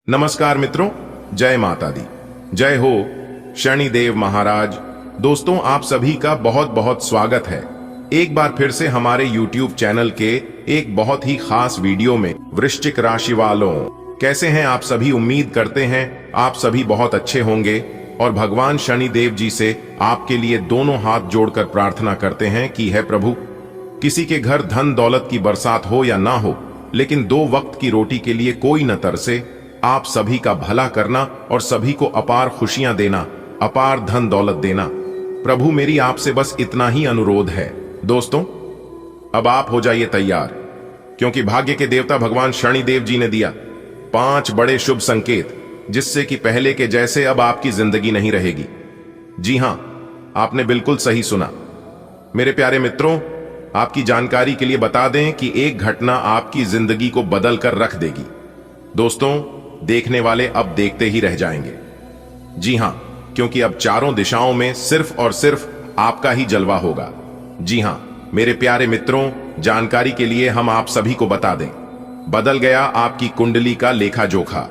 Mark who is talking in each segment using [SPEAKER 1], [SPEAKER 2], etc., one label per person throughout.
[SPEAKER 1] नमस्कार मित्रों, जय माता दी, जय हो शनिदेव महाराज। दोस्तों, आप सभी का बहुत बहुत स्वागत है एक बार फिर से हमारे YouTube चैनल के एक बहुत ही खास वीडियो में। वृश्चिक राशि वालों, कैसे हैं आप सभी? उम्मीद करते हैं आप सभी बहुत अच्छे होंगे और भगवान शनिदेव जी से आपके लिए दोनों हाथ जोड़कर प्रार्थना करते हैं कि है प्रभु, किसी के घर धन दौलत की बरसात हो या ना हो, लेकिन 2 वक्त की रोटी के लिए कोई न तरसे। आप सभी का भला करना और सभी को अपार खुशियां देना, अपार धन दौलत देना। प्रभु, मेरी आपसे बस इतना ही अनुरोध है। दोस्तों, अब आप हो जाइए तैयार, क्योंकि भाग्य के देवता भगवान शनिदेव जी ने दिया 5 बड़े शुभ संकेत, जिससे कि पहले के जैसे अब आपकी जिंदगी नहीं रहेगी। जी हां, आपने बिल्कुल सही सुना। मेरे प्यारे मित्रों, आपकी जानकारी के लिए बता दें कि एक घटना आपकी जिंदगी को बदल कर रख देगी। दोस्तों, देखने वाले अब देखते ही रह जाएंगे। जी हां, क्योंकि अब चारों दिशाओं में सिर्फ और सिर्फ आपका ही जलवा होगा। जी हां मेरे प्यारे मित्रों, जानकारी के लिए हम आप सभी को बता दें, बदल गया आपकी कुंडली का लेखा जोखा।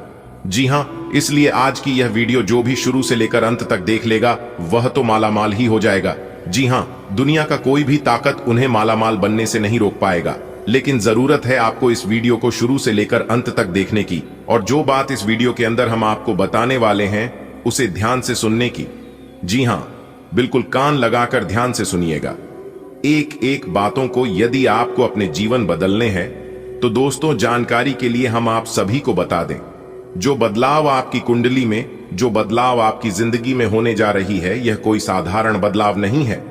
[SPEAKER 1] जी हां, इसलिए आज की यह वीडियो जो भी शुरू से लेकर अंत तक देख लेगा वह तो मालामाल ही हो जाएगा। जी हां, दुनिया का कोई भी ताकत उन्हें मालामाल बनने से नहीं रोक पाएगा, लेकिन जरूरत है आपको इस वीडियो को शुरू से लेकर अंत तक देखने की, और जो बात इस वीडियो के अंदर हम आपको बताने वाले हैं उसे ध्यान से सुनने की। जी हां, बिल्कुल कान लगाकर ध्यान से सुनिएगा। एक एक बातों को यदि आपको अपने जीवन बदलने हैं तो दोस्तों, जानकारी के लिए हम आप सभी को बता दें, जो बदलाव आपकी कुंडली में, जो बदलाव आपकी जिंदगी में होने जा रही है, यह कोई साधारण बदलाव नहीं है।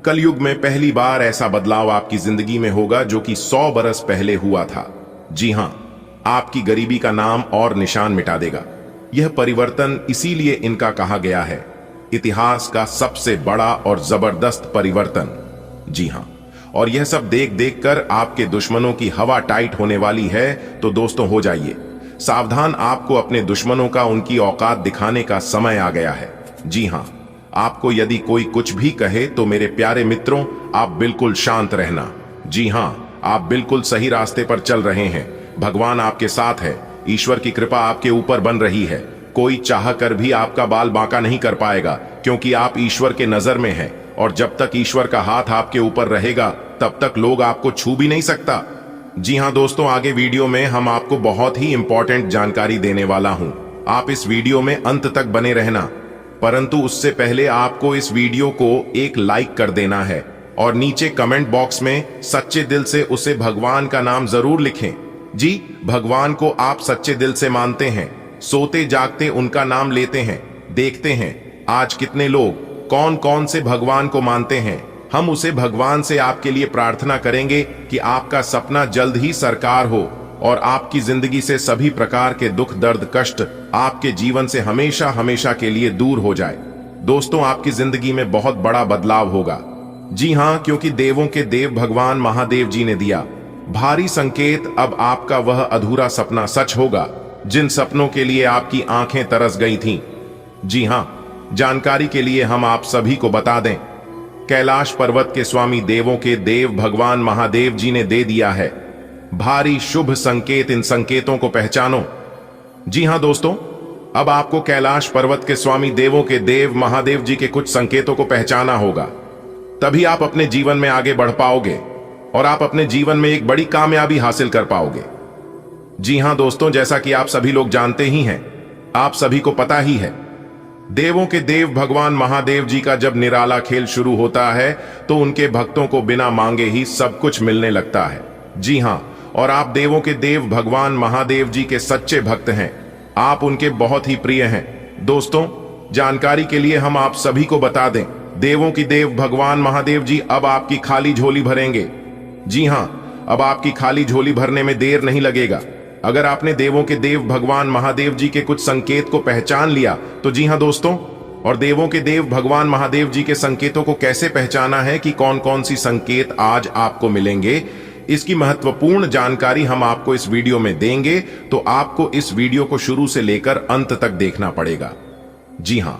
[SPEAKER 1] कलयुग में पहली बार ऐसा बदलाव आपकी जिंदगी में होगा जो कि 100 बरस पहले हुआ था। जी हां, आपकी गरीबी का नाम और निशान मिटा देगा। यह परिवर्तन इसीलिए इनका कहा गया है इतिहास का सबसे बड़ा और जबरदस्त परिवर्तन। जी हां, और यह सब देख देख कर आपके दुश्मनों की हवा टाइट होने वाली है। तो दोस्तों, हो जाइए सावधान, आपको अपने दुश्मनों का उनकी औकात दिखाने का समय आ गया है। जी हां, आपको यदि कोई कुछ भी कहे तो मेरे प्यारे मित्रों, आप बिल्कुल शांत रहना। जी हां, आप बिल्कुल सही रास्ते पर चल रहे हैं। भगवान आपके साथ है, ईश्वर की कृपा आपके ऊपर बन रही है। कोई चाह कर भी आपका बाल बांका नहीं कर पाएगा, क्योंकि आप ईश्वर के नजर में हैं, और जब तक ईश्वर का हाथ आपके ऊपर रहेगा तब तक लोग आपको छू भी नहीं सकता। जी हां दोस्तों, आगे वीडियो में हम आपको बहुत ही इंपॉर्टेंट जानकारी देने वाला हूं। आप इस वीडियो में अंत तक बने रहना, परंतु उससे पहले आपको इस वीडियो को एक लाइक कर देना है और नीचे कमेंट बॉक्स में सच्चे दिल से उसे भगवान का नाम जरूर लिखें। जी, भगवान को आप सच्चे दिल से मानते हैं, सोते जागते उनका नाम लेते हैं। देखते हैं आज कितने लोग कौन कौन से भगवान को मानते हैं। हम उसे भगवान से आपके लिए प्रार्थना करेंगे कि आपका सपना जल्द ही साकार हो और आपकी जिंदगी से सभी प्रकार के दुख दर्द कष्ट आपके जीवन से हमेशा हमेशा के लिए दूर हो जाए। दोस्तों, आपकी जिंदगी में बहुत बड़ा बदलाव होगा। जी हां, क्योंकि देवों के देव भगवान महादेव जी ने दिया भारी संकेत। अब आपका वह अधूरा सपना सच होगा, जिन सपनों के लिए आपकी आंखें तरस गई थीं। जी हां, जानकारी के लिए हम आप सभी को बता दें, कैलाश पर्वत के स्वामी देवों के देव भगवान महादेव जी ने दे दिया है भारी शुभ संकेत। इन संकेतों को पहचानो। जी हां दोस्तों, अब आपको कैलाश पर्वत के स्वामी देवों के देव महादेव जी के कुछ संकेतों को पहचाना होगा, तभी आप अपने जीवन में आगे बढ़ पाओगे और आप अपने जीवन में एक बड़ी कामयाबी हासिल कर पाओगे। जी हां दोस्तों, जैसा कि आप सभी लोग जानते ही हैं, आप सभी को पता ही है, देवों के देव भगवान महादेव जी का जब निराला खेल शुरू होता है तो उनके भक्तों को बिना मांगे ही सब कुछ मिलने लगता है। जी हां, और आप देवों के देव भगवान महादेव जी के सच्चे भक्त हैं, आप उनके बहुत ही प्रिय हैं। दोस्तों, जानकारी के लिए हम आप सभी को बता दें, देवों की देव भगवान महादेव जी अब आपकी खाली झोली भरेंगे। जी हां, अब आपकी खाली झोली भरने में देर नहीं लगेगा। अगर आपने देवों के देव भगवान महादेव जी के कुछ संकेत को पहचान लिया तो जी हां दोस्तों, और देवों के देव भगवान महादेव जी के संकेतों को कैसे पहचाना है कि कौन कौन सी संकेत आज आपको मिलेंगे, इसकी महत्वपूर्ण जानकारी हम आपको इस वीडियो में देंगे। तो आपको इस वीडियो को शुरू से लेकर अंत तक देखना पड़ेगा। जी हां,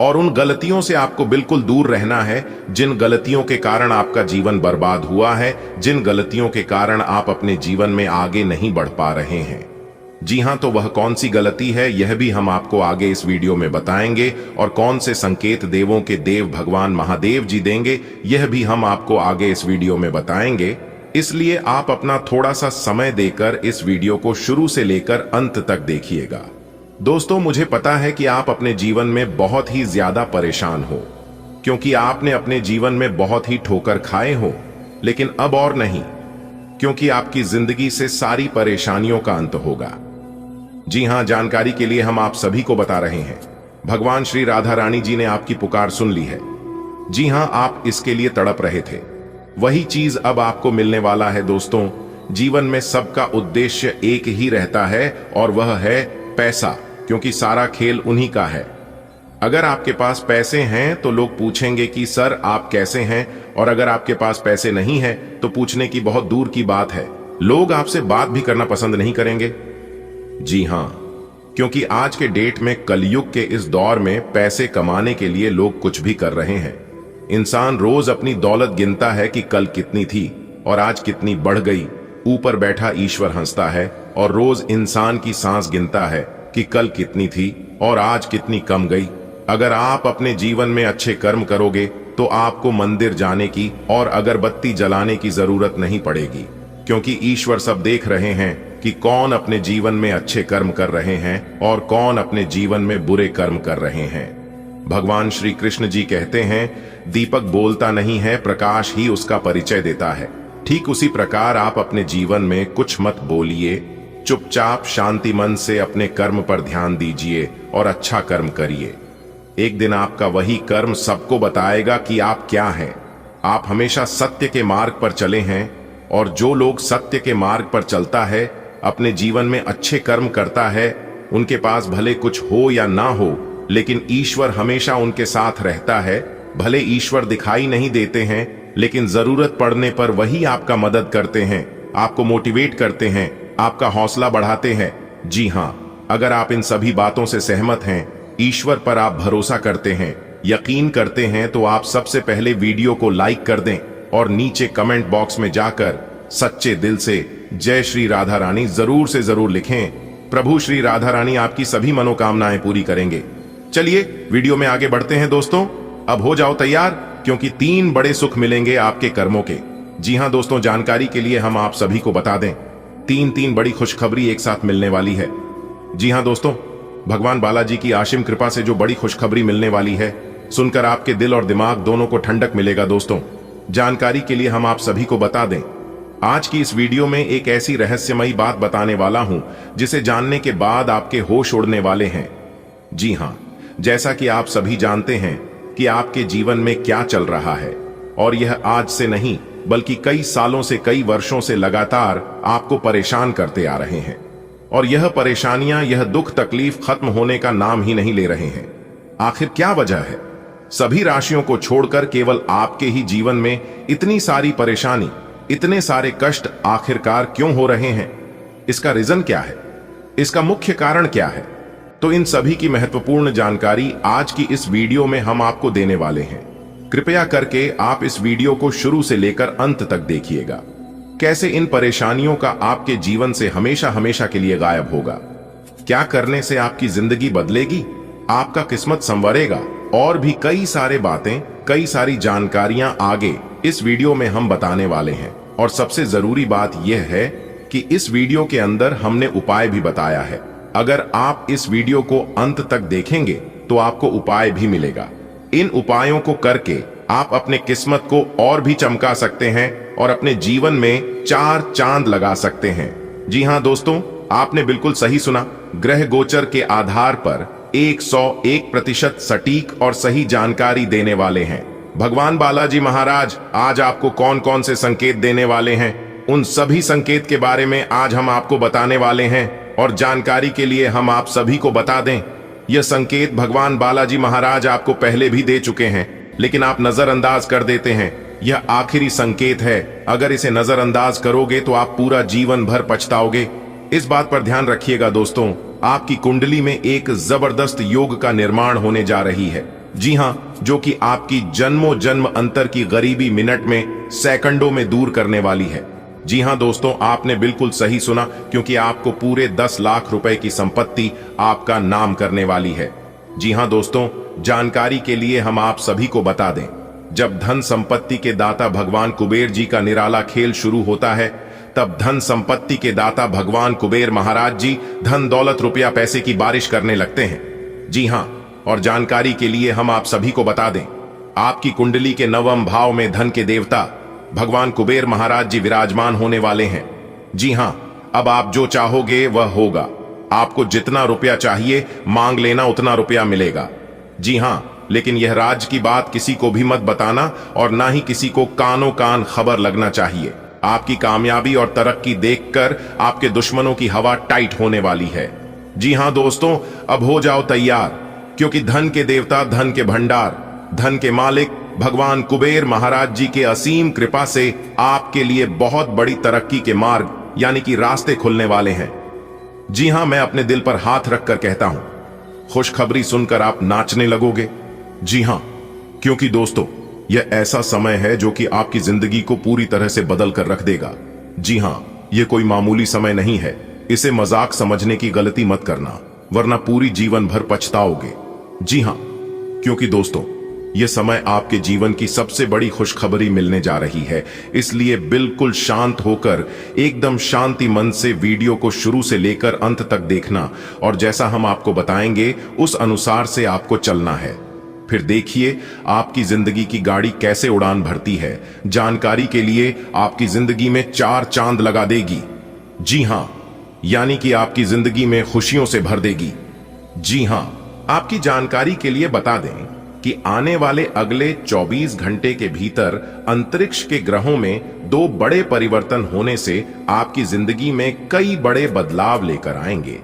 [SPEAKER 1] और उन गलतियों से आपको बिल्कुल दूर रहना है जिन गलतियों के कारण आपका जीवन बर्बाद हुआ है, जिन गलतियों के कारण आप अपने जीवन में आगे नहीं बढ़ पा रहे हैं। जी हां, तो वह कौन सी गलती है यह भी हम आपको आगे इस वीडियो में बताएंगे, और कौन से संकेत देवों के देव भगवान महादेव जी देंगे यह भी हम आपको आगे इस वीडियो में बताएंगे। इसलिए आप अपना थोड़ा सा समय देकर इस वीडियो को शुरू से लेकर अंत तक देखिएगा। दोस्तों, मुझे पता है कि आप अपने जीवन में बहुत ही ज्यादा परेशान हो, क्योंकि आपने अपने जीवन में बहुत ही ठोकर खाए हो, लेकिन अब और नहीं, क्योंकि आपकी जिंदगी से सारी परेशानियों का अंत होगा। जी हां, जानकारी के लिए हम आप सभी को बता रहे हैं, भगवान श्री राधा रानी जी ने आपकी पुकार सुन ली है। जी हां, आप इसके लिए तड़प रहे थे, वही चीज अब आपको मिलने वाला है। दोस्तों, जीवन में सबका उद्देश्य एक ही रहता है, और वह है पैसा, क्योंकि सारा खेल उन्हीं का है। अगर आपके पास पैसे हैं तो लोग पूछेंगे कि सर आप कैसे हैं, और अगर आपके पास पैसे नहीं हैं तो पूछने की बहुत दूर की बात है, लोग आपसे बात भी करना पसंद नहीं करेंगे। जी हां, क्योंकि आज के डेट में, कलयुग के इस दौर में पैसे कमाने के लिए लोग कुछ भी कर रहे हैं। इंसान रोज अपनी दौलत गिनता है कि कल कितनी थी और आज कितनी बढ़ गई। ऊपर बैठा ईश्वर हंसता है, और रोज इंसान की सांस गिनता है कि कल कितनी थी और आज कितनी कम गई। अगर आप अपने जीवन में अच्छे कर्म करोगे तो आपको मंदिर जाने की और अगरबत्ती जलाने की जरूरत नहीं पड़ेगी, क्योंकि ईश्वर सब देख रहे हैं कि कौन अपने जीवन में अच्छे कर्म कर रहे हैं और कौन अपने जीवन में बुरे कर्म कर रहे हैं। भगवान श्री कृष्ण जी कहते हैं, दीपक बोलता नहीं है, प्रकाश ही उसका परिचय देता है। ठीक उसी प्रकार आप अपने जीवन में कुछ मत बोलिए, चुपचाप शांति मन से अपने कर्म पर ध्यान दीजिए और अच्छा कर्म करिए। एक दिन आपका वही कर्म सबको बताएगा कि आप क्या हैं। आप हमेशा सत्य के मार्ग पर चले हैं, और जो लोग सत्य के मार्ग पर चलता है, अपने जीवन में अच्छे कर्म करता है, उनके पास भले कुछ हो या ना हो, लेकिन ईश्वर हमेशा उनके साथ रहता है। भले ईश्वर दिखाई नहीं देते हैं, लेकिन जरूरत पड़ने पर वही आपका मदद करते हैं, आपको मोटिवेट करते हैं, आपका हौसला बढ़ाते हैं। जी हां, अगर आप इन सभी बातों से सहमत हैं, ईश्वर पर आप भरोसा करते हैं, यकीन करते हैं, तो आप सबसे पहले वीडियो को लाइक कर दें और नीचे कमेंट बॉक्स में जाकर सच्चे दिल से जय श्री राधा रानी जरूर से जरूर लिखें। प्रभु श्री राधा रानी आपकी सभी मनोकामनाएं पूरी करेंगे। चलिए वीडियो में आगे बढ़ते हैं। दोस्तों, अब हो जाओ तैयार, क्योंकि 3 बड़े सुख मिलेंगे आपके कर्मों के। जी हां दोस्तों, जानकारी के लिए हम आप सभी को बता दें, 3 बड़ी खुशखबरी एक साथ मिलने वाली है। जी हां दोस्तों, भगवान बालाजी की आशिम कृपा से जो बड़ी खुशखबरी मिलने वाली है, सुनकर आपके दिल और दिमाग दोनों को ठंडक मिलेगा। दोस्तों, जानकारी के लिए हम आप सभी को बता दें, आज की इस वीडियो में एक ऐसी रहस्यमयी बात बताने वाला हूं जिसे जानने के बाद आपके होश उड़ने वाले हैं। जी हां, जैसा कि आप सभी जानते हैं कि आपके जीवन में क्या चल रहा है, और यह आज से नहीं बल्कि कई सालों से, कई वर्षों से लगातार आपको परेशान करते आ रहे हैं, और यह परेशानियां, यह दुख तकलीफ खत्म होने का नाम ही नहीं ले रहे हैं। आखिर क्या वजह है? सभी राशियों को छोड़कर केवल आपके ही जीवन में इतनी सारी परेशानी, इतने सारे कष्ट आखिरकार क्यों हो रहे हैं? इसका रीजन क्या है? इसका मुख्य कारण क्या है? तो इन सभी की महत्वपूर्ण जानकारी आज की इस वीडियो में हम आपको देने वाले हैं। कृपया करके आप इस वीडियो को शुरू से लेकर अंत तक देखिएगा। कैसे इन परेशानियों का आपके जीवन से हमेशा हमेशा के लिए गायब होगा, क्या करने से आपकी जिंदगी बदलेगी, आपका किस्मत संवरेगा, और भी कई सारे बातें, कई सारी जानकारियां आगे इस वीडियो में हम बताने वाले हैं। और सबसे जरूरी बात यह है कि इस वीडियो के अंदर हमने उपाय भी बताया है। अगर आप इस वीडियो को अंत तक देखेंगे तो आपको उपाय भी मिलेगा। इन उपायों को करके आप अपने किस्मत को और भी चमका सकते हैं और अपने जीवन में 4 चांद लगा सकते हैं। जी हां दोस्तों, आपने बिल्कुल सही सुना। ग्रह गोचर के आधार पर 101% सटीक और सही जानकारी देने वाले हैं भगवान बालाजी महाराज। आज आपको कौन कौन से संकेत देने वाले हैं, उन सभी संकेत के बारे में आज हम आपको बताने वाले हैं। और जानकारी के लिए हम आप सभी को बता दें, यह संकेत भगवान बालाजी महाराज आपको पहले भी दे चुके हैं, लेकिन आप नजरअंदाज कर देते हैं। यह आखिरी संकेत है, अगर इसे नजरअंदाज करोगे तो आप पूरा जीवन भर पछताओगे। इस बात पर ध्यान रखिएगा दोस्तों, आपकी कुंडली में एक जबरदस्त योग का निर्माण होने जा रही है। जी हां, जो कि आपकी जन्मों जन्म अंतर की गरीबी मिनट में, सेकंडों में दूर करने वाली है। जी हां दोस्तों, आपने बिल्कुल सही सुना, क्योंकि आपको पूरे 10 लाख रुपए की संपत्ति आपका नाम करने वाली है। जी हां दोस्तों, जानकारी के लिए हम आप सभी को बता दें, जब धन संपत्ति के दाता भगवान कुबेर जी का निराला खेल शुरू होता है, तब धन संपत्ति के दाता भगवान कुबेर महाराज जी धन दौलत रुपया पैसे की बारिश करने लगते हैं। जी हां, और जानकारी के लिए हम आप सभी को बता दें, आपकी कुंडली के नवम भाव में धन के देवता भगवान कुबेर महाराज जी विराजमान होने वाले हैं। जी हां, अब आप जो चाहोगे वह होगा। आपको जितना रुपया चाहिए मांग लेना, उतना रुपया मिलेगा। जी हां, लेकिन यह राज की बात किसी को भी मत बताना और ना ही किसी को कानों कान खबर लगना चाहिए। आपकी कामयाबी और तरक्की देखकर आपके दुश्मनों की हवा टाइट होने वाली है। जी हां दोस्तों, अब हो जाओ तैयार, क्योंकि धन के देवता, धन के भंडार, धन के मालिक भगवान कुबेर महाराज जी के असीम कृपा से आपके लिए बहुत बड़ी तरक्की के मार्ग यानी कि रास्ते खुलने वाले हैं। जी हां, मैं अपने दिल पर हाथ रखकर कहता हूं, खुशखबरी सुनकर आप नाचने लगोगे। जी हां, क्योंकि दोस्तों यह ऐसा समय है जो कि आपकी जिंदगी को पूरी तरह से बदल कर रख देगा। जी हां, यह कोई मामूली समय नहीं है। इसे मजाक समझने की गलती मत करना, वरना पूरी जीवन भर पछताओगे। जी हां, क्योंकि दोस्तों यह समय आपके जीवन की सबसे बड़ी खुशखबरी मिलने जा रही है। इसलिए बिल्कुल शांत होकर एकदम शांति मन से वीडियो को शुरू से लेकर अंत तक देखना, और जैसा हम आपको बताएंगे उस अनुसार से आपको चलना है। फिर देखिए आपकी जिंदगी की गाड़ी कैसे उड़ान भरती है। जानकारी के लिए आपकी जिंदगी में 4 चांद लगा देगी। जी हां, यानी कि आपकी जिंदगी में खुशियों से भर देगी। जी हां, आपकी जानकारी के लिए बता दें कि आने वाले अगले 24 घंटे के भीतर अंतरिक्ष के ग्रहों में 2 बड़े परिवर्तन होने से आपकी जिंदगी में कई बड़े बदलाव लेकर आएंगे।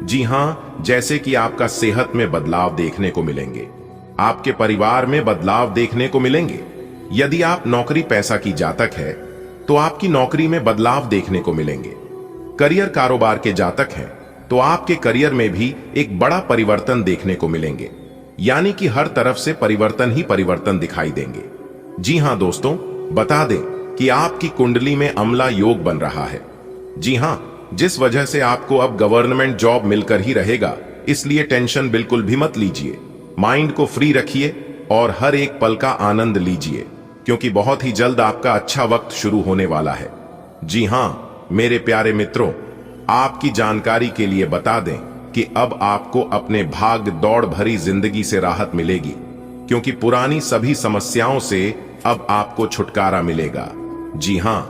[SPEAKER 1] जी हां, जैसे कि आपका सेहत में बदलाव देखने को मिलेंगे, आपके परिवार में बदलाव देखने को मिलेंगे। यदि आप नौकरी पैसा की जातक है तो आपकी नौकरी में बदलाव देखने को मिलेंगे। करियर कारोबार के जातक हैं तो आपके करियर में भी एक बड़ा परिवर्तन देखने को मिलेंगे, यानी कि हर तरफ से परिवर्तन ही परिवर्तन दिखाई देंगे। जी हां दोस्तों, बता दें कि आपकी कुंडली में अमला योग बन रहा है। जी हां, जिस वजह से आपको अब गवर्नमेंट जॉब मिलकर ही रहेगा, इसलिए टेंशन बिल्कुल भी मत लीजिए। माइंड को फ्री रखिए और हर एक पल का आनंद लीजिए, क्योंकि बहुत ही जल्द आपका अच्छा वक्त शुरू होने वाला है। जी हां मेरे प्यारे मित्रों, आपकी जानकारी के लिए बता दें कि अब आपको अपने भाग दौड़ भरी जिंदगी से राहत मिलेगी, क्योंकि पुरानी सभी समस्याओं से अब आपको छुटकारा मिलेगा। जी हां,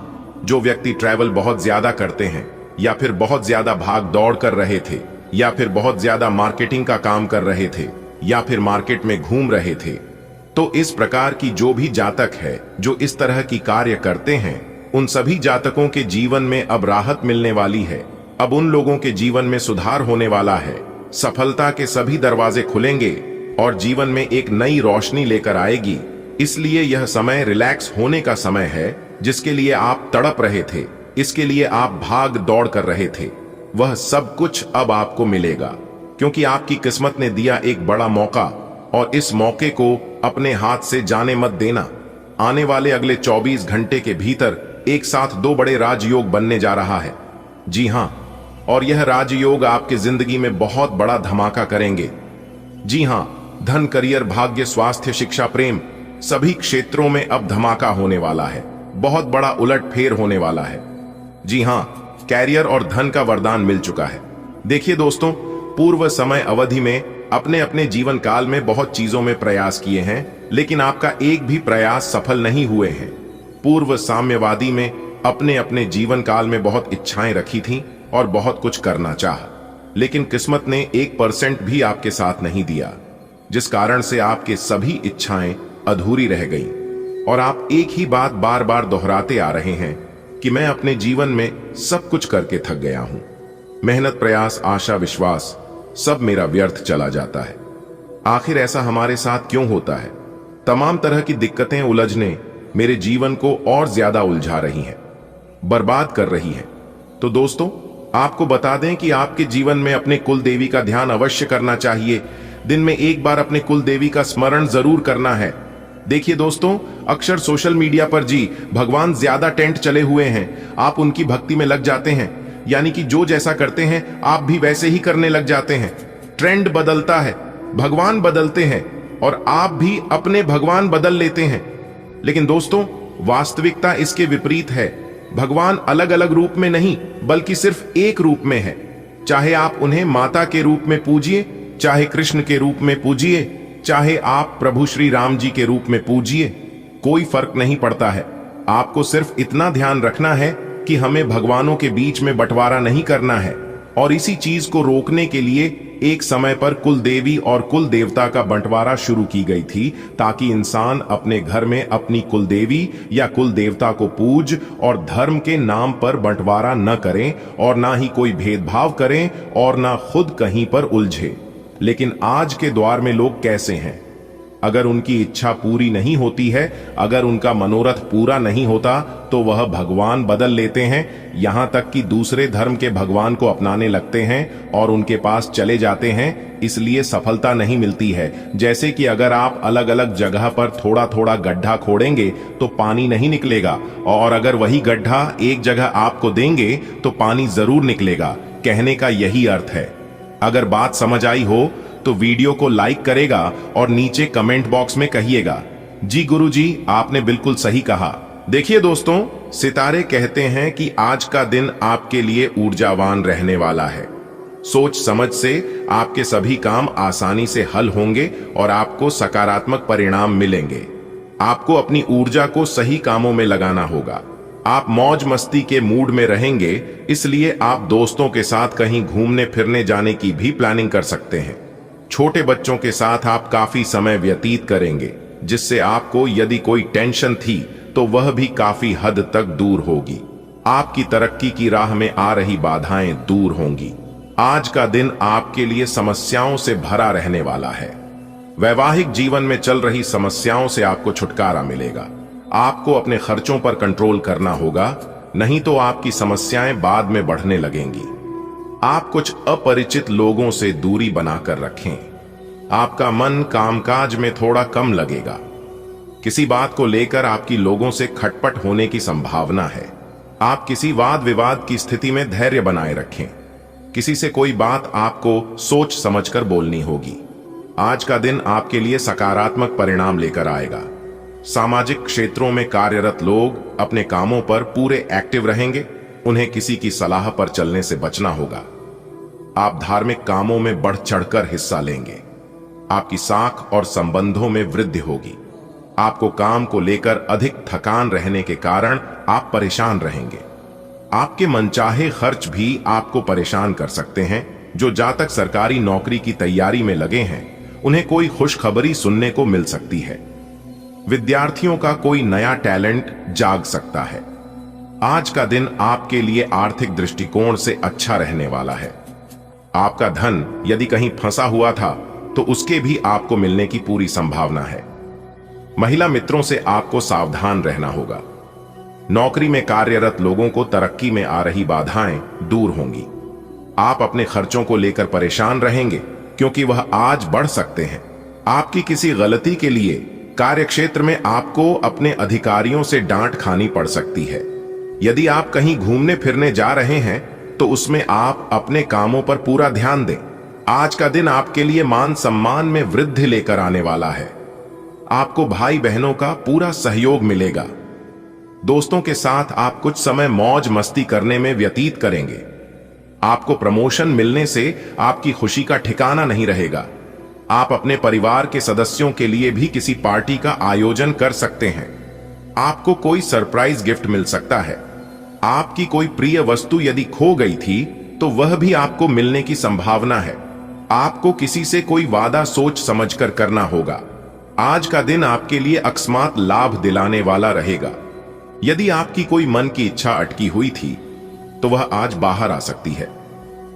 [SPEAKER 1] जो व्यक्ति ट्रैवल बहुत ज्यादा करते हैं, या फिर बहुत ज्यादा भाग दौड़ कर रहे थे, या फिर बहुत ज्यादा मार्केटिंग का काम कर रहे थे, या फिर मार्केट में घूम रहे थे, तो इस प्रकार की जो भी जातक है जो इस तरह की कार्य करते हैं, उन सभी जातकों के जीवन में अब राहत मिलने वाली है। अब उन लोगों के जीवन में सुधार होने वाला है। सफलता के सभी दरवाजे खुलेंगे और जीवन में एक नई रोशनी लेकर आएगी। इसलिए यह समय रिलैक्स होने का समय है। जिसके लिए आप तड़प रहे थे, इसके लिए आप भाग दौड़ कर रहे थे, वह सब कुछ अब आपको मिलेगा, क्योंकि आपकी किस्मत ने दिया एक बड़ा मौका, और इस मौके को अपने हाथ से जाने मत देना। आने वाले अगले 24 घंटे के भीतर एक साथ 2 बड़े राजयोग बनने जा रहा है। जी हां, और यह राजयोग आपकी जिंदगी में बहुत बड़ा धमाका करेंगे। जी हां, धन, करियर, भाग्य, स्वास्थ्य, शिक्षा, प्रेम, सभी क्षेत्रों में अब धमाका होने वाला है। बहुत बड़ा उलटफेर होने वाला है। जी हां, कैरियर और धन का वरदान मिल चुका है। देखिए दोस्तों, पूर्व समय अवधि में अपने अपने जीवन काल में बहुत चीजों में प्रयास किए हैं, लेकिन आपका एक भी प्रयास सफल नहीं हुए हैं। पूर्व साम्यवादी में अपने अपने जीवन काल में बहुत इच्छाएं रखी थीं और बहुत कुछ करना चाहा, लेकिन किस्मत ने 1% भी आपके साथ नहीं दिया, जिस कारण से आपके सभी इच्छाएं अधूरी रह गईं। और आप एक ही बात बार बार दोहराते आ रहे हैं कि मैं अपने जीवन में सब कुछ करके थक गया हूं। मेहनत, प्रयास, आशा, विश्वास सब मेरा व्यर्थ चला जाता है। आखिर ऐसा हमारे साथ क्यों होता है? तमाम तरह की दिक्कतें, उलझने मेरे जीवन को और ज्यादा उलझा रही हैं, बर्बाद कर रही हैं। तो दोस्तों, आपको बता दें कि आपके जीवन में अपने कुल देवी का ध्यान अवश्य करना चाहिए। दिन में एक बार अपने कुल देवी का स्मरण जरूर करना है। देखिए दोस्तों, अक्सर सोशल मीडिया पर जी भगवान ज्यादा टेंट चले हुए हैं, आप उनकी भक्ति में लग जाते हैं, यानी कि जो जैसा करते हैं आप भी वैसे ही करने लग जाते हैं। ट्रेंड बदलता है, भगवान बदलते हैं और आप भी अपने भगवान बदल लेते हैं। लेकिन दोस्तों, वास्तविकता इसके विपरीत है। भगवान अलग अलग रूप में नहीं, बल्कि सिर्फ एक रूप में है। चाहे आप उन्हें माता के रूप में पूजिए, चाहे कृष्ण के रूप में पूजिए, चाहे आप प्रभु श्री राम जी के रूप में पूजिए, कोई फर्क नहीं पड़ता है। आपको सिर्फ इतना ध्यान रखना है कि हमें भगवानों के बीच में बंटवारा नहीं करना है। और इसी चीज को रोकने के लिए एक समय पर कुल देवी और कुल देवता का बंटवारा शुरू की गई थी, ताकि इंसान अपने घर में अपनी कुल देवी या कुल देवता को पूज और धर्म के नाम पर बंटवारा न करें और ना ही कोई भेदभाव करें और ना खुद कहीं पर उलझे। लेकिन आज के दौर में लोग कैसे हैं? अगर उनकी इच्छा पूरी नहीं होती है, अगर उनका मनोरथ पूरा नहीं होता, तो वह भगवान बदल लेते हैं। यहां तक कि दूसरे धर्म के भगवान को अपनाने लगते हैं और उनके पास चले जाते हैं। इसलिए सफलता नहीं मिलती है। जैसे कि अगर आप अलग अलग जगह पर थोड़ा थोड़ा गड्ढा खोदेंगे तो पानी नहीं निकलेगा, और अगर वही गड्ढा एक जगह आपको देंगे तो पानी जरूर निकलेगा। कहने का यही अर्थ है। अगर बात समझ आई हो तो वीडियो को लाइक करेगा और नीचे कमेंट बॉक्स में कहिएगा, जी गुरुजी आपने बिल्कुल सही कहा। देखिए दोस्तों, सितारे कहते हैं कि आज का दिन आपके लिए ऊर्जावान रहने वाला है। सोच समझ से आपके सभी काम आसानी से हल होंगे और आपको सकारात्मक परिणाम मिलेंगे। आपको अपनी ऊर्जा को सही कामों में लगाना होगा। आप मौज मस्ती के मूड में रहेंगे, इसलिए आप दोस्तों के साथ कहीं घूमने फिरने जाने की भी प्लानिंग कर सकते हैं। छोटे बच्चों के साथ आप काफी समय व्यतीत करेंगे, जिससे आपको यदि कोई टेंशन थी तो वह भी काफी हद तक दूर होगी। आपकी तरक्की की राह में आ रही बाधाएं दूर होंगी। आज का दिन आपके लिए समस्याओं से भरा रहने वाला है। वैवाहिक जीवन में चल रही समस्याओं से आपको छुटकारा मिलेगा। आपको अपने खर्चों पर कंट्रोल करना होगा, नहीं तो आपकी समस्याएं बाद में बढ़ने लगेंगी। आप कुछ अपरिचित लोगों से दूरी बनाकर रखें। आपका मन कामकाज में थोड़ा कम लगेगा। किसी बात को लेकर आपकी लोगों से खटपट होने की संभावना है। आप किसी वाद विवाद की स्थिति में धैर्य बनाए रखें। किसी से कोई बात आपको सोच समझकर बोलनी होगी। आज का दिन आपके लिए सकारात्मक परिणाम लेकर आएगा। सामाजिक क्षेत्रों में कार्यरत लोग अपने कामों पर पूरे एक्टिव रहेंगे। उन्हें किसी की सलाह पर चलने से बचना होगा। आप धार्मिक कामों में बढ़ चढ़कर हिस्सा लेंगे। आपकी साख और संबंधों में वृद्धि होगी। आपको काम को लेकर अधिक थकान रहने के कारण आप परेशान रहेंगे। आपके मनचाहे खर्च भी आपको परेशान कर सकते हैं। जो जातक सरकारी नौकरी की तैयारी में लगे हैं, उन्हें कोई खुशखबरी सुनने को मिल सकती है। विद्यार्थियों का कोई नया टैलेंट जाग सकता है। आज का दिन आपके लिए आर्थिक दृष्टिकोण से अच्छा रहने वाला है। आपका धन यदि कहीं फंसा हुआ था तो उसके भी आपको मिलने की पूरी संभावना है। महिला मित्रों से आपको सावधान रहना होगा। नौकरी में कार्यरत लोगों को तरक्की में आ रही बाधाएं दूर होंगी। आप अपने खर्चों को लेकर परेशान रहेंगे, क्योंकि वह आज बढ़ सकते हैं। आपकी किसी गलती के लिए कार्यक्षेत्र में आपको अपने अधिकारियों से डांट खानी पड़ सकती है। यदि आप कहीं घूमने फिरने जा रहे हैं तो उसमें आप अपने कामों पर पूरा ध्यान दें। आज का दिन आपके लिए मान सम्मान में वृद्धि लेकर आने वाला है। आपको भाई बहनों का पूरा सहयोग मिलेगा। दोस्तों के साथ आप कुछ समय मौज मस्ती करने में व्यतीत करेंगे। आपको प्रमोशन मिलने से आपकी खुशी का ठिकाना नहीं रहेगा। आप अपने परिवार के सदस्यों के लिए भी किसी पार्टी का आयोजन कर सकते हैं। आपको कोई सरप्राइज गिफ्ट मिल सकता है। आपकी कोई प्रिय वस्तु यदि खो गई थी तो वह भी आपको मिलने की संभावना है। आपको किसी से कोई वादा सोच समझकर करना होगा। आज का दिन आपके लिए अकस्मात लाभ दिलाने वाला रहेगा। यदि आपकी कोई मन की इच्छा अटकी हुई थी तो वह आज बाहर आ सकती है।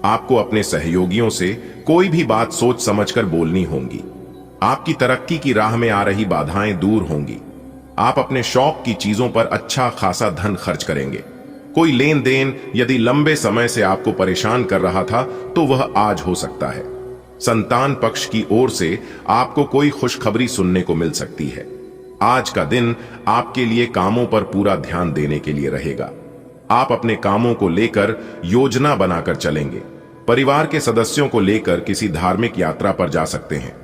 [SPEAKER 1] आपको अपने सहयोगियों से कोई भी बात सोच समझकर बोलनी होगी। आपकी तरक्की की राह में आ रही बाधाएं दूर होंगी। आप अपने शौक की चीजों पर अच्छा खासा धन खर्च करेंगे। कोई लेन देन यदि लंबे समय से आपको परेशान कर रहा था तो वह आज हो सकता है। संतान पक्ष की ओर से आपको कोई खुशखबरी सुनने को मिल सकती है। आज का दिन आपके लिए कामों पर पूरा ध्यान देने के लिए रहेगा। आप अपने कामों को लेकर योजना बनाकर चलेंगे। परिवार के सदस्यों को लेकर किसी धार्मिक यात्रा पर जा सकते हैं।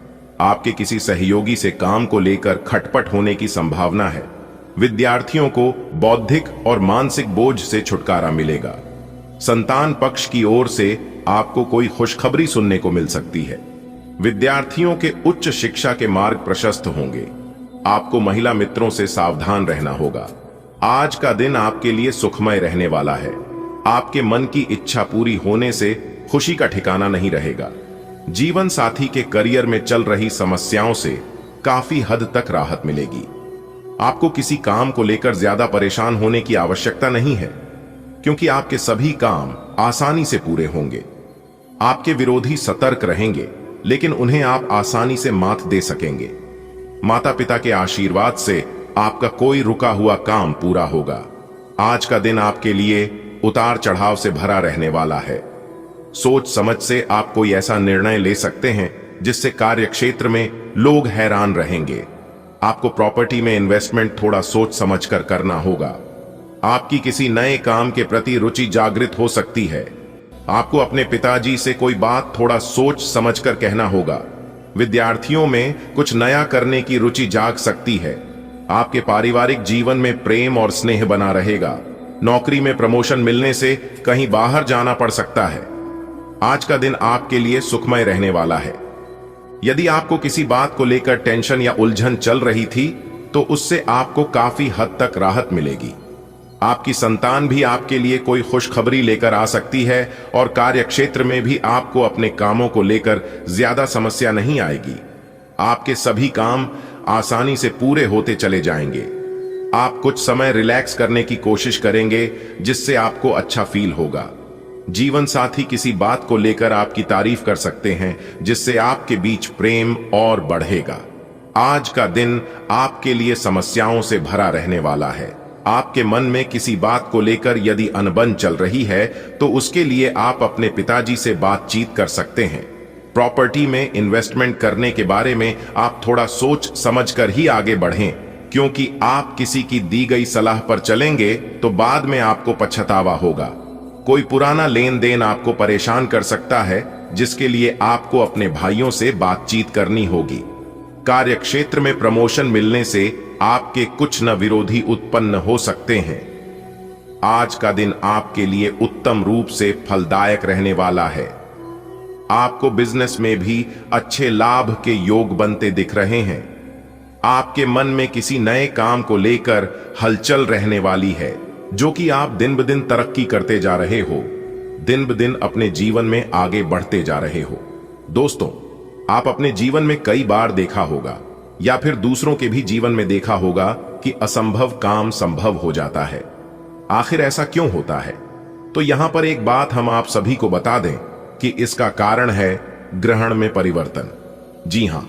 [SPEAKER 1] आपके किसी सहयोगी से काम को लेकर खटपट होने की संभावना है। विद्यार्थियों को बौद्धिक और मानसिक बोझ से छुटकारा मिलेगा। संतान पक्ष की ओर से आपको कोई खुशखबरी सुनने को मिल सकती है। विद्यार्थियों के उच्च शिक्षा के मार्ग प्रशस्त होंगे। आपको महिला मित्रों से सावधान रहना होगा। आज का दिन आपके लिए सुखमय रहने वाला है। आपके मन की इच्छा पूरी होने से खुशी का ठिकाना नहीं रहेगा। जीवन साथी के करियर में चल रही समस्याओं से काफी हद तक राहत मिलेगी। आपको किसी काम को लेकर ज्यादा परेशान होने की आवश्यकता नहीं है, क्योंकि आपके सभी काम आसानी से पूरे होंगे। आपके विरोधी सतर्क रहेंगे, लेकिन उन्हें आप आसानी से मात दे सकेंगे। माता पिता के आशीर्वाद से आपका कोई रुका हुआ काम पूरा होगा। आज का दिन आपके लिए उतार चढ़ाव से भरा रहने वाला है। सोच समझ से आप कोई ऐसा निर्णय ले सकते हैं जिससे कार्य क्षेत्र में लोग हैरान रहेंगे। आपको प्रॉपर्टी में इन्वेस्टमेंट थोड़ा सोच समझ कर करना होगा। आपकी किसी नए काम के प्रति रुचि जागृत हो सकती है। आपको अपने पिताजी से कोई बात थोड़ा सोच समझकर कहना होगा। विद्यार्थियों में कुछ नया करने की रुचि जाग सकती है। आपके पारिवारिक जीवन में प्रेम और स्नेह बना रहेगा। नौकरी में प्रमोशन मिलने से कहीं बाहर जाना पड़ सकता है। आज का दिन आपके लिए सुखमय रहने वाला है। यदि आपको किसी बात को लेकर टेंशन या उलझन चल रही थी, तो उससे आपको काफी हद तक राहत मिलेगी। आपकी संतान भी आपके लिए कोई खुशखबरी लेकर आ सकती है और कार्य क्षेत्र में भी आपको अपने कामों को लेकर ज्यादा समस्या नहीं आएगी। आपके सभी काम आसानी से पूरे होते चले जाएंगे। आप कुछ समय रिलैक्स करने की कोशिश करेंगे, जिससे आपको अच्छा फील होगा। जीवन साथी किसी बात को लेकर आपकी तारीफ कर सकते हैं, जिससे आपके बीच प्रेम और बढ़ेगा। आज का दिन आपके लिए समस्याओं से भरा रहने वाला है। आपके मन में किसी बात को लेकर यदि अनबन चल रही है, तो उसके लिए आप अपने पिताजी से बातचीत कर सकते हैं। प्रॉपर्टी में इन्वेस्टमेंट करने के बारे में आप थोड़ा सोच समझकर ही आगे बढ़ें, क्योंकि आप किसी की दी गई सलाह पर चलेंगे तो बाद में आपको पछतावा होगा। कोई पुराना लेन देन आपको परेशान कर सकता है, जिसके लिए आपको अपने भाइयों से बातचीत करनी होगी। कार्य क्षेत्र में प्रमोशन मिलने से आपके कुछ न विरोधी उत्पन्न हो सकते हैं। आज का दिन आपके लिए उत्तम रूप से फलदायक रहने वाला है। आपको बिजनेस में भी अच्छे लाभ के योग बनते दिख रहे हैं। आपके मन में किसी नए काम को लेकर हलचल रहने वाली है, जो कि आप दिन ब दिन तरक्की करते जा रहे हो, दिन ब दिन अपने जीवन में आगे बढ़ते जा रहे हो। दोस्तों, आप अपने जीवन में कई बार देखा होगा या फिर दूसरों के भी जीवन में देखा होगा कि असंभव काम संभव हो जाता है। आखिर ऐसा क्यों होता है? तो यहां पर एक बात हम आप सभी को बता दें कि इसका कारण है ग्रहण में परिवर्तन। जी हां,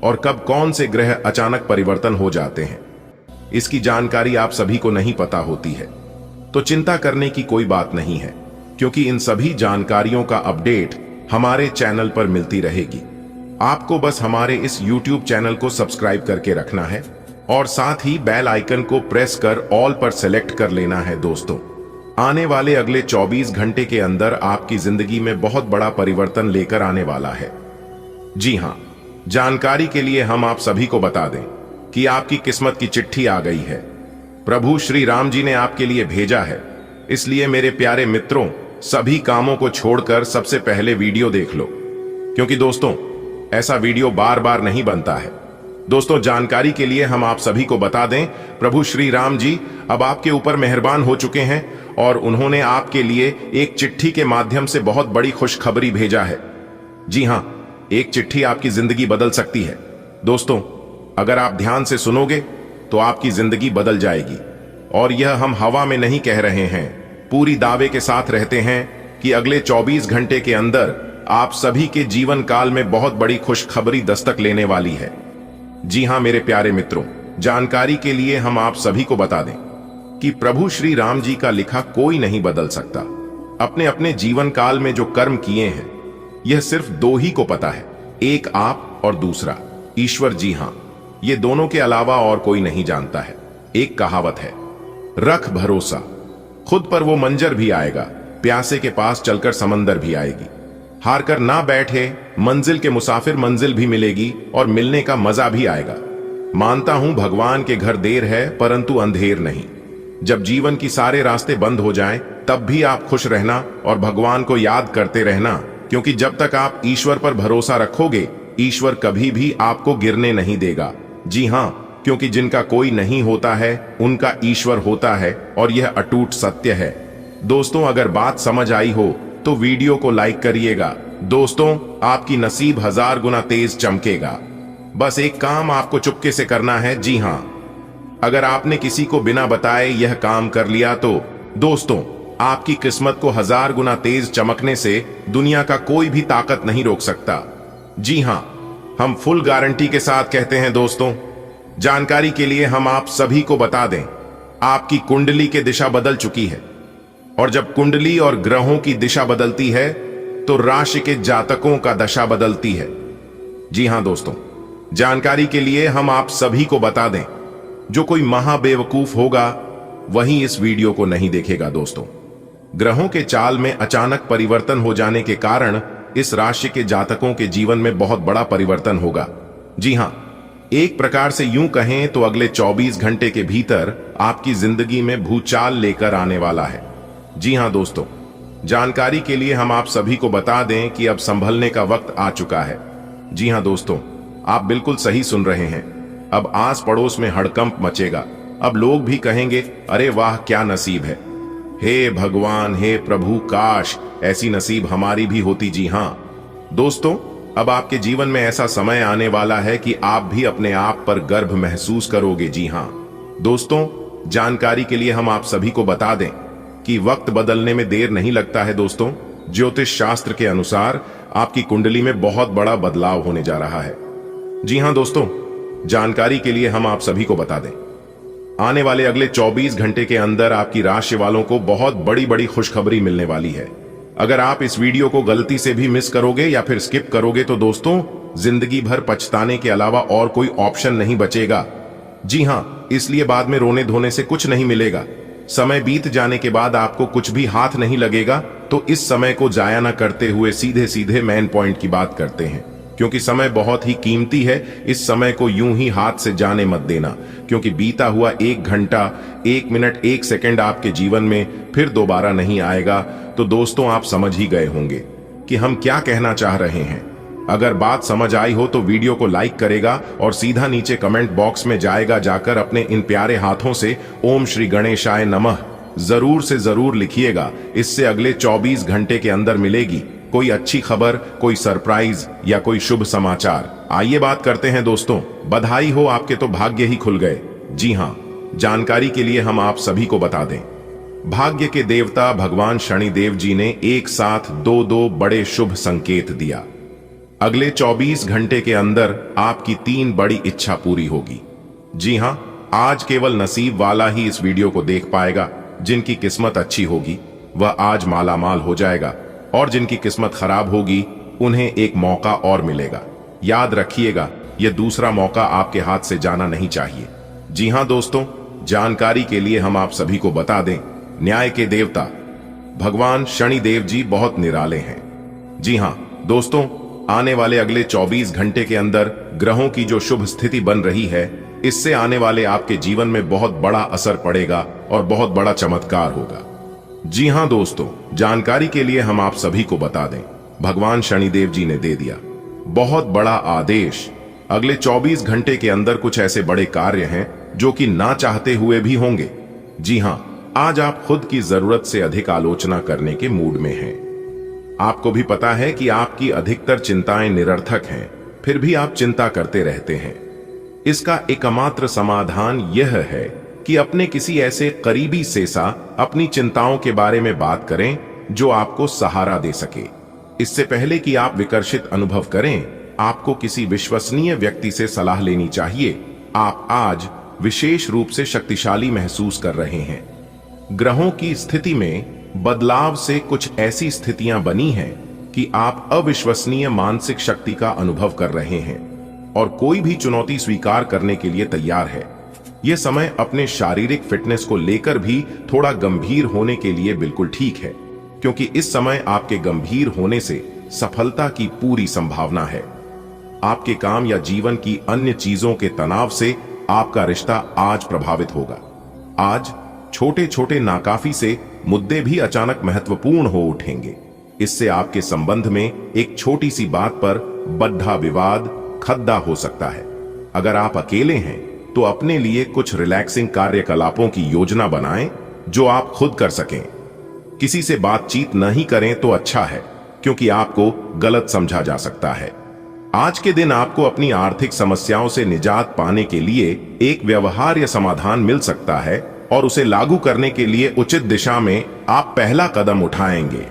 [SPEAKER 1] और कब कौन से ग्रह अचानक परिवर्तन हो जाते हैं, इसकी जानकारी आप सभी को नहीं पता होती है। तो चिंता करने की कोई बात नहीं है, क्योंकि इन सभी जानकारियों का अपडेट हमारे चैनल पर मिलती रहेगी। आपको बस हमारे इस YouTube चैनल को सब्सक्राइब करके रखना है और साथ ही बेल आइकन को प्रेस कर ऑल पर सेलेक्ट कर लेना है। दोस्तों, आने वाले अगले 24 घंटे के अंदर आपकी जिंदगी में बहुत बड़ा परिवर्तन लेकर आने वाला है। जी हां, जानकारी के लिए हम आप सभी को बता दें कि आपकी किस्मत की चिट्ठी आ गई है। प्रभु श्री राम जी ने आपके लिए भेजा है। इसलिए मेरे प्यारे मित्रों, सभी कामों को छोड़कर सबसे पहले वीडियो देख लो, क्योंकि दोस्तों ऐसा वीडियो बार बार नहीं बनता है। दोस्तों, जानकारी के लिए हम आप सभी को बता दें, प्रभु श्री राम जी अब आपके ऊपर मेहरबान हो चुके हैं और उन्होंने आपके लिए एक चिट्ठी के माध्यम से बहुत बड़ी खुशखबरी भेजा है। जी हां, एक चिट्ठी आपकी जिंदगी बदल सकती है। दोस्तों, अगर आप ध्यान से सुनोगे तो आपकी जिंदगी बदल जाएगी। और यह हम हवा में नहीं कह रहे हैं, पूरी दावे के साथ रहते हैं कि अगले 24 घंटे के अंदर आप सभी के जीवन काल में बहुत बड़ी खुशखबरी दस्तक लेने वाली है। जी हां मेरे प्यारे मित्रों, जानकारी के लिए हम आप सभी को बता दें कि प्रभु श्री राम जी का लिखा कोई नहीं बदल सकता। अपने अपने जीवन काल में जो कर्म किए हैं, यह सिर्फ दो ही को पता है, एक आप और दूसरा ईश्वर। जी हां, ये दोनों के अलावा और कोई नहीं जानता है। एक कहावत है, रख भरोसा, खुद पर वो मंजर भी आएगा, प्यासे के पास चलकर समंदर भी आएगी। हार कर ना बैठे, मंजिल के मुसाफिर मंजिल भी मिलेगी और मिलने का मजा भी आएगा। मानता हूं भगवान के घर देर है परंतु अंधेर नहीं। जब जीवन की सारे रास्ते बंद हो जाएं, तब भी आप खुश रहना और भगवान को याद करते रहना, क्योंकि जब तक आप ईश्वर पर भरोसा रखोगे, ईश्वर कभी भी आपको गिरने नहीं देगा। जी हां, क्योंकि जिनका कोई नहीं होता है उनका ईश्वर होता है और यह अटूट सत्य है। दोस्तों, अगर बात समझ आई हो तो वीडियो को लाइक करिएगा। दोस्तों, आपकी नसीब 1000 गुना तेज चमकेगा। बस एक काम आपको चुपके से करना है। जी हां, अगर आपने किसी को बिना बताए यह काम कर लिया तो दोस्तों, आपकी किस्मत को 1000 गुना तेज चमकने से दुनिया का कोई भी ताकत नहीं रोक सकता। जी हां, हम फुल गारंटी के साथ कहते हैं। दोस्तों, जानकारी के लिए हम आप सभी को बता दें, आपकी कुंडली की दिशा बदल चुकी है और जब कुंडली और ग्रहों की दिशा बदलती है तो राशि के जातकों का दशा बदलती है। जी हां दोस्तों, जानकारी के लिए हम आप सभी को बता दें, जो कोई महाबेवकूफ होगा वही इस वीडियो को नहीं देखेगा। दोस्तों, ग्रहों के चाल में अचानक परिवर्तन हो जाने के कारण इस राशि के जातकों के जीवन में बहुत बड़ा परिवर्तन होगा। जी हां, एक प्रकार से यूं कहें तो अगले 24 घंटे के भीतर आपकी जिंदगी में भूचाल लेकर आने वाला है। जी हां दोस्तों, जानकारी के लिए हम आप सभी को बता दें कि अब संभलने का वक्त आ चुका है। जी हां दोस्तों, आप बिल्कुल सही सुन रहे हैं। अब आस पड़ोस में हड़कंप मचेगा। अब लोग भी कहेंगे, अरे वाह क्या नसीब है, हे भगवान, हे प्रभु, काश ऐसी नसीब हमारी भी होती। जी हां दोस्तों, अब आपके जीवन में ऐसा समय आने वाला है कि आप भी अपने आप पर गर्व महसूस करोगे। जी हां दोस्तों, जानकारी के लिए हम आप सभी को बता दें कि वक्त बदलने में देर नहीं लगता है। दोस्तों, ज्योतिष शास्त्र के अनुसार आपकी कुंडली में बहुत बड़ा बदलाव होने जा रहा है। जी हां दोस्तों, जानकारी के लिए हम आप सभी को बता दें, आने वाले अगले 24 घंटे के अंदर आपकी राशि वालों को बहुत बड़ी बड़ी खुशखबरी मिलने वाली है। अगर आप इस वीडियो को गलती से भी मिस करोगे या फिर स्किप करोगे तो दोस्तों, जिंदगी भर पछताने के अलावा और कोई ऑप्शन नहीं बचेगा। जी हां, इसलिए बाद में रोने धोने से कुछ नहीं मिलेगा। समय बीत जाने के बाद आपको कुछ भी हाथ नहीं लगेगा, तो इस समय को जाया न करते हुए सीधे सीधे मेन पॉइंट की बात करते हैं, क्योंकि समय बहुत ही कीमती है। इस समय को यूं ही हाथ से जाने मत देना, क्योंकि बीता हुआ 1 घंटा, 1 मिनट, 1 सेकंड आपके जीवन में फिर दोबारा नहीं आएगा। तो दोस्तों, आप समझ ही गए होंगे कि हम क्या कहना चाह रहे हैं। अगर बात समझ आई हो तो वीडियो को लाइक करेगा और सीधा नीचे कमेंट बॉक्स में जाएगा, जाकर अपने इन प्यारे हाथों से ओम श्री गणेशाय नमः जरूर से जरूर लिखिएगा। इससे अगले 24 घंटे के अंदर मिलेगी कोई अच्छी खबर, कोई सरप्राइज या कोई शुभ समाचार। आइए बात करते हैं दोस्तों। बधाई हो, आपके तो भाग्य ही खुल गए। जी हां, जानकारी के लिए हम आप सभी को बता दें, भाग्य के देवता भगवान शनिदेव जी ने एक साथ दो बड़े शुभ संकेत दिया। अगले 24 घंटे के अंदर आपकी 3 बड़ी इच्छा पूरी होगी। जी हां, आज केवल नसीब वाला ही इस वीडियो को देख पाएगा। जिनकी किस्मत अच्छी होगी वह आज माला माल हो जाएगा और जिनकी किस्मत खराब होगी उन्हें एक मौका और मिलेगा। याद रखिएगा, यह दूसरा मौका आपके हाथ से जाना नहीं चाहिए। जी हां दोस्तों, जानकारी के लिए हम आप सभी को बता दें, न्याय के देवता भगवान शनिदेव जी बहुत निराले हैं। जी हां दोस्तों, आने वाले अगले 24 घंटे के अंदर ग्रहों की जो शुभ स्थिति बन रही है, इससे आने वाले आपके जीवन में बहुत बड़ा असर पड़ेगा और बहुत बड़ा चमत्कार होगा। जी हां दोस्तों, जानकारी के लिए हम आप सभी को बता दें, भगवान शनिदेव जी ने दे दिया बहुत बड़ा आदेश। अगले 24 घंटे के अंदर कुछ ऐसे बड़े कार्य हैं जो कि ना चाहते हुए भी होंगे। जी हां, आज आप खुद की जरूरत से अधिक आलोचना करने के मूड में हैं। आपको भी पता है कि आपकी अधिकतर चिंताएं निरर्थक हैं, फिर भी आप चिंता करते रहते हैं। इसका एकमात्र समाधान यह है कि अपने किसी ऐसे करीबी से अपनी चिंताओं के बारे में बात करें जो आपको सहारा दे सके। इससे पहले कि आप विकर्षित अनुभव करें, आपको किसी विश्वसनीय व्यक्ति से सलाह लेनी चाहिए। आप आज विशेष रूप से शक्तिशाली महसूस कर रहे हैं। ग्रहों की स्थिति में बदलाव से कुछ ऐसी स्थितियां बनी हैं कि आप अविश्वसनीय मानसिक शक्ति का अनुभव कर रहे हैं और कोई भी चुनौती स्वीकार करने के लिए तैयार है। यह समय अपने शारीरिक फिटनेस को लेकर भी थोड़ा गंभीर होने के लिए बिल्कुल ठीक है, क्योंकि इस समय आपके गंभीर होने से सफलता की पूरी संभावना है। आपके काम या जीवन की अन्य चीजों के तनाव से आपका रिश्ता आज प्रभावित होगा। आज छोटे छोटे नाकाफी से मुद्दे भी अचानक महत्वपूर्ण हो उठेंगे। इससे आपके संबंध में एक छोटी सी बात पर बड़ा विवाद खद्दा हो सकता है। अगर आप अकेले हैं तो अपने लिए कुछ रिलैक्सिंग कार्यकलापों की योजना बनाएं जो आप खुद कर सकें। किसी से बातचीत नहीं करें तो अच्छा है, क्योंकि आपको गलत समझा जा सकता है। आज के दिन आपको अपनी आर्थिक समस्याओं से निजात पाने के लिए एक व्यवहार्य समाधान मिल सकता है और उसे लागू करने के लिए उचित दिशा में आप पहला कदम उठाएंगे।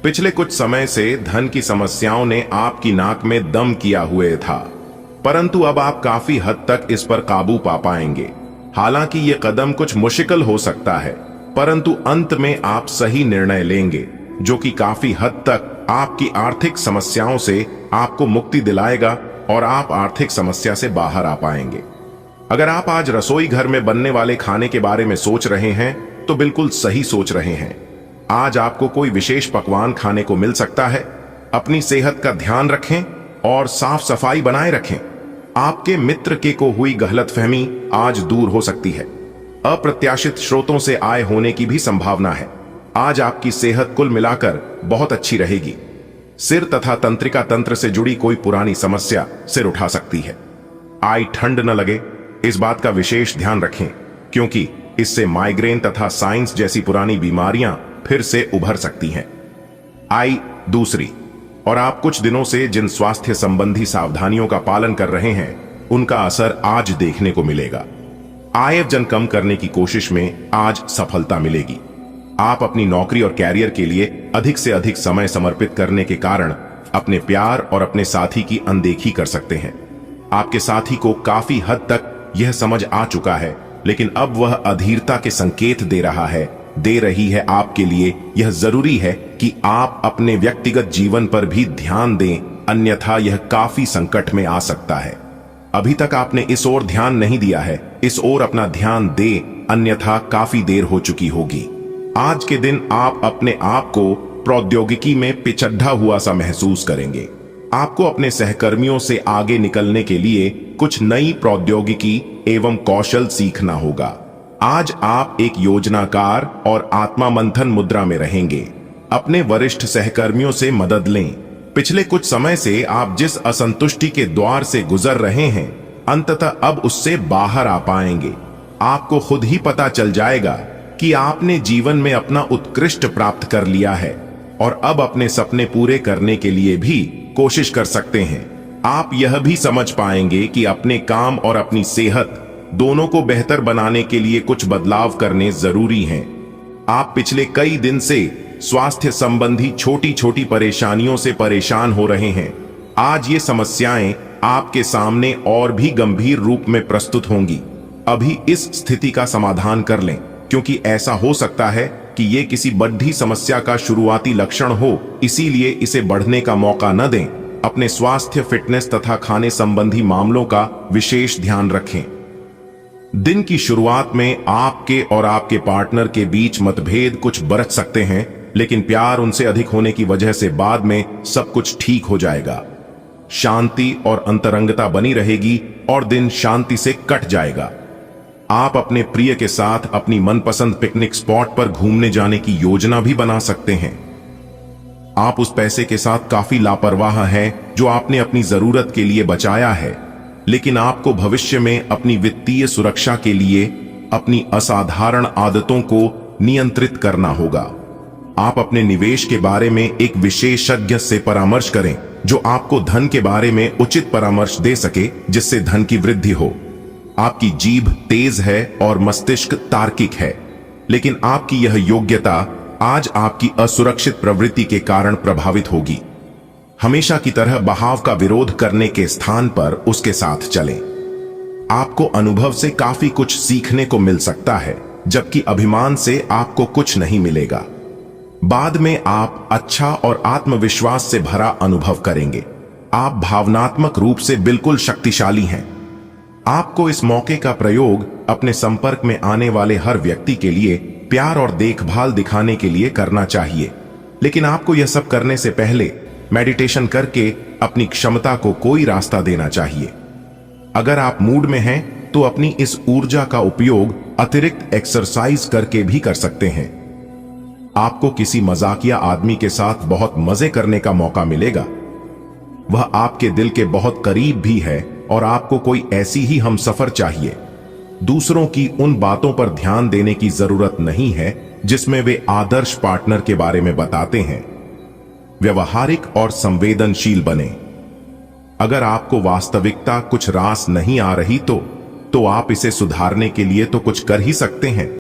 [SPEAKER 1] पिछले कुछ समय से धन की समस्याओं ने आपकी नाक में दम किया हुए था, परंतु अब आप काफी हद तक इस पर काबू पा पाएंगे। हालांकि ये कदम कुछ मुश्किल हो सकता है, परंतु अंत में आप सही निर्णय लेंगे जो कि काफी हद तक आपकी आर्थिक समस्याओं से आपको मुक्ति दिलाएगा और आप आर्थिक समस्या से बाहर आ पाएंगे। अगर आप आज रसोई घर में बनने वाले खाने के बारे में सोच रहे हैं तो बिल्कुल सही सोच रहे हैं। आज आपको कोई विशेष पकवान खाने को मिल सकता है। अपनी सेहत का ध्यान रखें और साफ सफाई बनाए रखें। आपके मित्र के को हुई गलतफहमी आज दूर हो सकती है। अप्रत्याशित स्रोतों से आय होने की भी संभावना है। आज आपकी सेहत कुल मिलाकर बहुत अच्छी रहेगी। सिर तथा तंत्रिका तंत्र से जुड़ी कोई पुरानी समस्या सिर उठा सकती है। आई ठंड न लगे, इस बात का विशेष ध्यान रखें, क्योंकि इससे माइग्रेन तथा साइंस जैसी पुरानी बीमारियां फिर से उभर सकती हैं। आई दूसरी, और आप कुछ दिनों से जिन स्वास्थ्य संबंधी सावधानियों का पालन कर रहे हैं उनका असर आज देखने को मिलेगा। आयोजन कम करने की कोशिश में आज सफलता मिलेगी। आप अपनी नौकरी और कैरियर के लिए अधिक से अधिक समय समर्पित करने के कारण अपने प्यार और अपने साथी की अनदेखी कर सकते हैं। आपके साथी को काफी हद तक यह समझ आ चुका है, लेकिन अब वह अधीरता के संकेत दे रही है। आपके लिए यह जरूरी है कि आप अपने व्यक्तिगत जीवन पर भी ध्यान दें, अन्यथा यह काफी संकट में आ सकता है। अभी तक आपने इस ओर ध्यान नहीं दिया है, इस ओर अपना ध्यान दें, अन्यथा काफी देर हो चुकी होगी। आज के दिन आप अपने आप को प्रौद्योगिकी में पिछड़ा हुआ सा महसूस करेंगे। आपको अपने सहकर्मियों से आगे निकलने के लिए कुछ नई प्रौद्योगिकी एवं कौशल सीखना होगा। आज आप एक योजनाकार और आत्मा मंथन मुद्रा में रहेंगे। अपने वरिष्ठ सहकर्मियों से मदद लें। पिछले कुछ समय से आप जिस असंतुष्टि के द्वार से गुजर रहे हैं, अंततः अब उससे बाहर आ पाएंगे। आपको खुद ही पता चल जाएगा कि आपने जीवन में अपना उत्कृष्ट प्राप्त कर लिया है और अब अपने सपने पूरे करने के लिए भी कोशिश कर सकते हैं। आप यह भी समझ पाएंगे कि अपने काम और अपनी सेहत दोनों को बेहतर बनाने के लिए कुछ बदलाव करने जरूरी हैं। आप पिछले कई दिन से स्वास्थ्य संबंधी छोटी छोटी परेशानियों से परेशान हो रहे हैं। आज ये समस्याएं आपके सामने और भी गंभीर रूप में प्रस्तुत होंगी। अभी इस स्थिति का समाधान कर लें, क्योंकि ऐसा हो सकता है कि ये किसी बड़ी समस्या का शुरुआती लक्षण हो, इसीलिए इसे बढ़ने का मौका न दें। अपने स्वास्थ्य, फिटनेस तथा खाने संबंधी मामलों का विशेष ध्यान रखें। दिन की शुरुआत में आपके और आपके पार्टनर के बीच मतभेद कुछ बरस सकते हैं, लेकिन प्यार उनसे अधिक होने की वजह से बाद में सब कुछ ठीक हो जाएगा। शांति और अंतरंगता बनी रहेगी और दिन शांति से कट जाएगा। आप अपने प्रिय के साथ अपनी मनपसंद पिकनिक स्पॉट पर घूमने जाने की योजना भी बना सकते हैं। आप उस पैसे के साथ काफी लापरवाह हैं जो आपने अपनी जरूरत के लिए बचाया है, लेकिन आपको भविष्य में अपनी वित्तीय सुरक्षा के लिए अपनी असाधारण आदतों को नियंत्रित करना होगा। आप अपने निवेश के बारे में एक विशेषज्ञ से परामर्श करें जो आपको धन के बारे में उचित परामर्श दे सके, जिससे धन की वृद्धि हो। आपकी जीभ तेज है और मस्तिष्क तार्किक है, लेकिन आपकी यह योग्यता आज आपकी असुरक्षित प्रवृत्ति के कारण प्रभावित होगी। हमेशा की तरह बहाव का विरोध करने के स्थान पर उसके साथ चलें। आपको अनुभव से काफी कुछ सीखने को मिल सकता है, जबकि अभिमान से आपको कुछ नहीं मिलेगा। बाद में आप अच्छा और आत्मविश्वास से भरा अनुभव करेंगे। आप भावनात्मक रूप से बिल्कुल शक्तिशाली हैं। आपको इस मौके का प्रयोग अपने संपर्क में आने वाले हर व्यक्ति के लिए प्यार और देखभाल दिखाने के लिए करना चाहिए। लेकिन आपको यह सब करने से पहले मेडिटेशन करके अपनी क्षमता को कोई रास्ता देना चाहिए। अगर आप मूड में हैं तो अपनी इस ऊर्जा का उपयोग अतिरिक्त एक्सरसाइज करके भी कर सकते हैं। आपको किसी मजाकिया आदमी के साथ बहुत मजे करने का मौका मिलेगा। वह आपके दिल के बहुत करीब भी है और आपको कोई ऐसी ही हमसफर चाहिए। दूसरों की उन बातों पर ध्यान देने की जरूरत नहीं है जिसमें वे आदर्श पार्टनर के बारे में बताते हैं। व्यवहारिक और संवेदनशील बने। अगर आपको वास्तविकता कुछ रास नहीं आ रही तो आप इसे सुधारने के लिए तो कुछ कर ही सकते हैं।